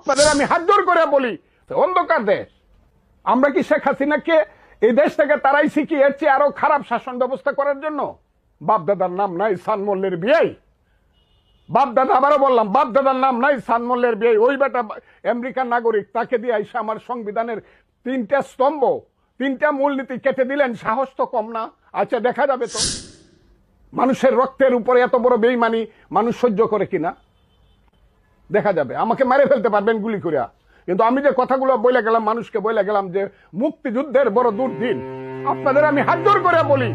আপনাদের আমি হাত জোর করে বলি, অন্ধকার দেশ। আমরা কি শেখ হাসিনাকে এই দেশ থেকে তারাইছি কি এর চেয়ে আরো খারাপ শাসন ব্যবস্থা করার জন্য? বাপদাদার নাম নাই সানমল্লের বিয়ে, বাপদাদা, আবারও বললাম, বাপদাদার নাম নাই সানমল্লের বিয়ে। ওই বেটা আমেরিকান নাগরিক, তাকে দিয়ে আইসা আমার সংবিধানের 3টা স্তম্ভ, 3টা মূলনীতি কেটে দিলেন। সাহস তো কম না? আচ্ছা, দেখা যাবে তো মানুষের রক্তের উপরে এত বড় বেইমানি মানুষ সহ্য করে কিনা, দেখা যাবে। আমাকে মেরে ফেলতে পারবেন গুলি করিয়া, কিন্তু আমি যে কথাগুলো বলে গেলাম, মানুষকে বলে গেলাম যে মুক্তিযুদ্ধের বড় দুর্দিন। আপনাদের আমি হাত জোর করে বলি,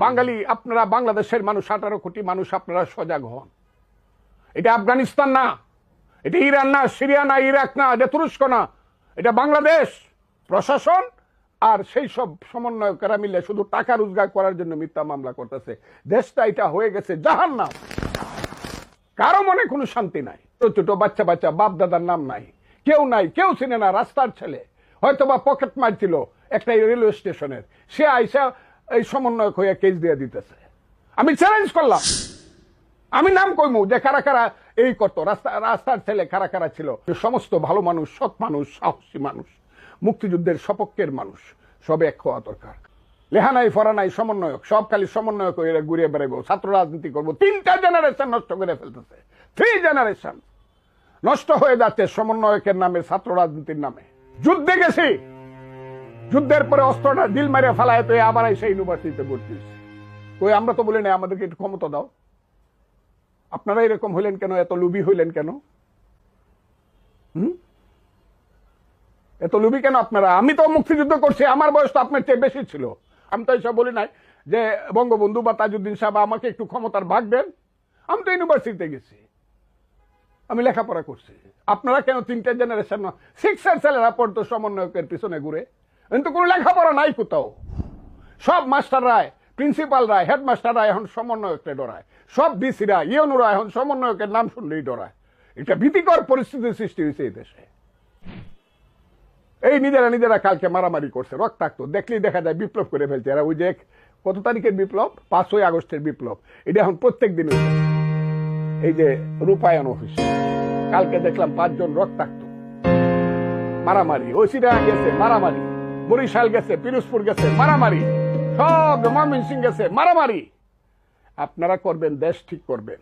বাঙালি আপনারা, বাংলাদেশের মানুষ, 18 কোটি মানুষ, আপনারা সজাগ হন। এটা আফগানিস্তান না, এটা ইরান না, সিরিয়া না, ইরাক না, এটা তুরস্ক না, এটা বাংলাদেশ। প্রশাসন আর সেই সব সমন্বয়করা মিলে শুধু টাকা রোজগার করার জন্য মিথ্যা মামলা করতেছে। দেশটা এটা হয়ে গেছে জাহান্নাম। কারো মনে কোনো শান্তি নাই। ছোট বাচ্চা বাচ্চা, বাপ দাদার নাম নাই, কেউ নাই, কেউ চিনে না। রাস্তার ছেলে হয়তো বা পকেট মারছিল একটা রেলওয়ে স্টেশনের, সে আইসা এই সমন্বয়ক হয়ে কেস দিয়ে দিতেছে। আমি চ্যালেঞ্জ করলাম, আমি নাম কইমু যে কারা কারা এই করতো। রাস্তার ছেলে কারা কারা ছিল। সমস্ত ভালো মানুষ, সৎ মানুষ, সাহসী মানুষ, মুক্তিযুদ্ধের সপক্ষের মানুষ, সব এক হওয়া দরকার। লেহা নাই, ফরা নাই, সমন্বয়ক, সব খালি সমন্বয়ক হয়ে ঘুরিয়ে বেড়াবো, ছাত্র রাজনীতি করবো। 3টা জেনারেশন নষ্ট করে ফেলতেছে, 3 জেনারেশন নষ্ট হয়ে যাচ্ছে সমন্বয়কের নামে, ছাত্র রাজনীতির নামে। যুদ্ধে গেছি, যুদ্ধের পরে অস্ত্রটা দিল মারে ফেলায় তো আবার এসে ইউনিভার্সিটিতে ভর্তি। কই আমরা তো বলি না আমাদেরকে একটু ক্ষমতা দাও। আপনারা এরকম হইলেন কেন? এত লুবি হইলেন কেন? এত লুবি কেন আপনারা? আমি তো মুক্তিযুদ্ধ করছি, আমার বয়স তো আপনার চেয়ে বেশি ছিল। আমি তো এইসব বলি নাই যে বঙ্গবন্ধু বা তাজউদ্দিন সাহেব আমাকে একটু ক্ষমতার ভাগ দেন। আমি তো ইউনিভার্সিটিতে গেছি, আমি লেখাপড়া করছি। আপনারা কেন 3টা জেনারেশন 6 ছেলেরা পড়তো সমন্বয়কের পিছনে ঘুরে? কিন্তু কোনো লেখাপড়া নাই কোথাও। সব মাস্টাররাই, প্রিন্সিপালরা, হেডমাস্টাররা এখন সমন্বয়ককে ডরায়। সব ডিসিরা, ইউনুরা এখন সমন্বয়কের নাম শুনলেই ডরায়। এটা ভীতিকর পরিস্থিতির সৃষ্টি হয়েছে এই দেশে। এই নিজেরা কালকে মারামারি করছে, রক্তাক্ত, দেখলেই দেখা যায় বিপ্লব করে ফেলছে এরা। ওই যে কত তারিখের বিপ্লব? 5ই আগস্টের বিপ্লব। এটা এখন প্রত্যেক দিন। এই যে রূপায়ণ অফিস, কালকে দেখলাম 5 জন রক্তাক্ত, মারামারি। ওসিরা গেছে মারামারি, বরিশাল গেছে, পিরোজপুর গেছে মারামারি, সব ময়মনসিংহ গেছে মারামারি। আপনারা করবেন, দেশ ঠিক করবেন।